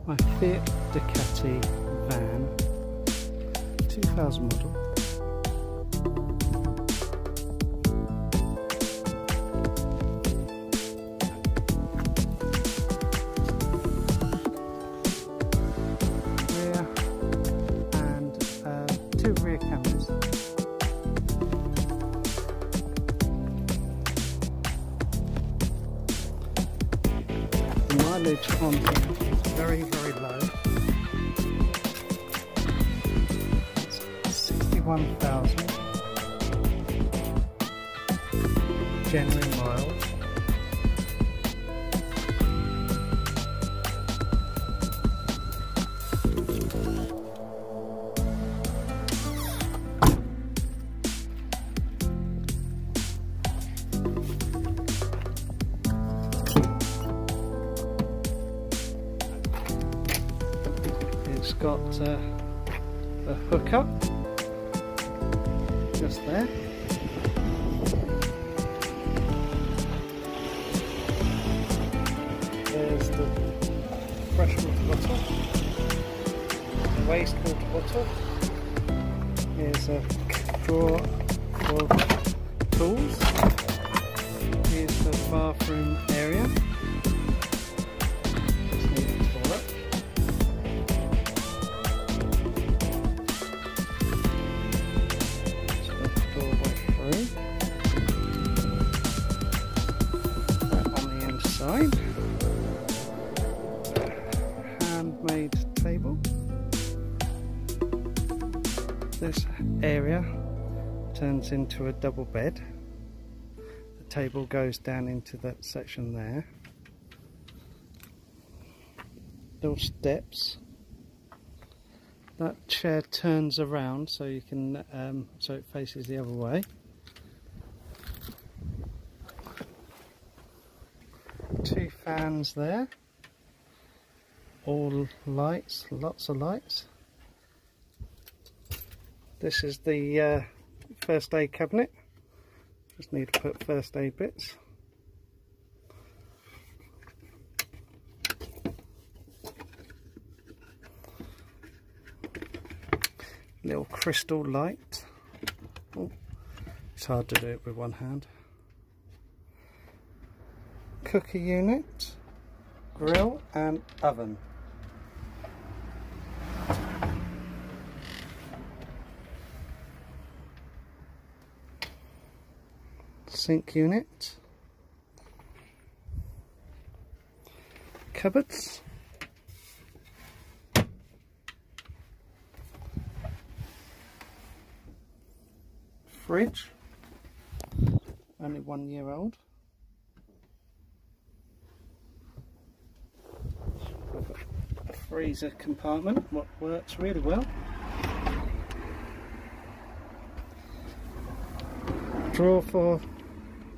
My Fiat Ducato van, 2000 model. Rear and 2 rear cameras. The mileage on here is very low. It's 61,000 genuine miles. It's got a hookup just there. There's the freshwater bottle, the wastewater bottle. Here's a drawer for tools. Here's the bathroom area. Just need a toilet. On the inside, handmade table. This area turns into a double bed. The table goes down into that section there. Little steps. That chair turns around so you can so it faces the other way. 2 fans there, all lights, lots of lights. This is the first aid cabinet. Just need to put first aid bits. Little crystal light. Oh, it's hard to do it with one hand. Cooker unit, grill and oven. Sink unit. Cupboards. Fridge, only 1 year old. A freezer compartment, what works really well. Drawer for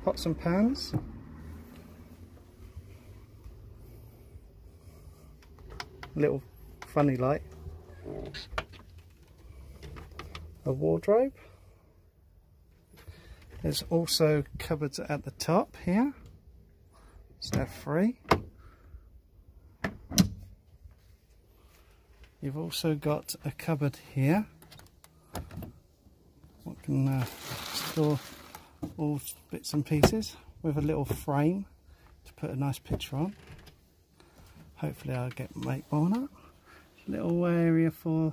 pots and pans. Little funny light. A wardrobe. There's also cupboards at the top here, so they're free. You've also got a cupboard here. What can store all bits and pieces with a little frame to put a nice picture on. Hopefully I'll make one up. Little area for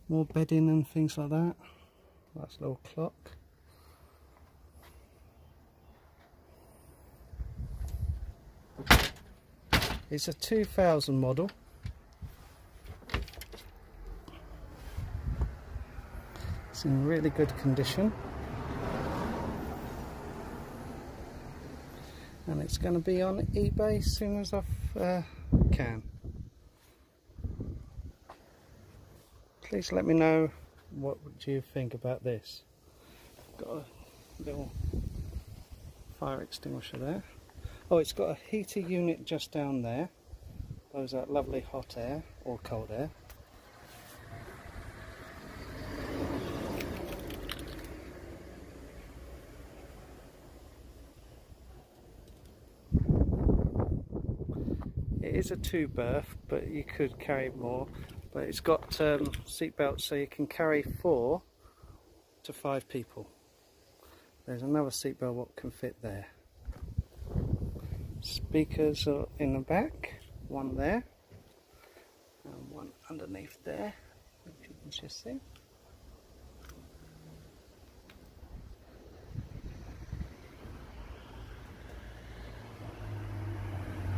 more bedding and things like that. Nice little clock. It's a 2000 model. It's in really good condition. And it's going to be on eBay as soon as I can. Please let me know what do you think about this. Got a little fire extinguisher there. Oh, it's got a heater unit just down there. Blows out lovely hot air or cold air. It is a 2-berth, but you could carry more. But it's got seat belts so you can carry 4 to 5 people. There's another seat belt what can fit there. Speakers are in the back, one there and one underneath there, if you can just see.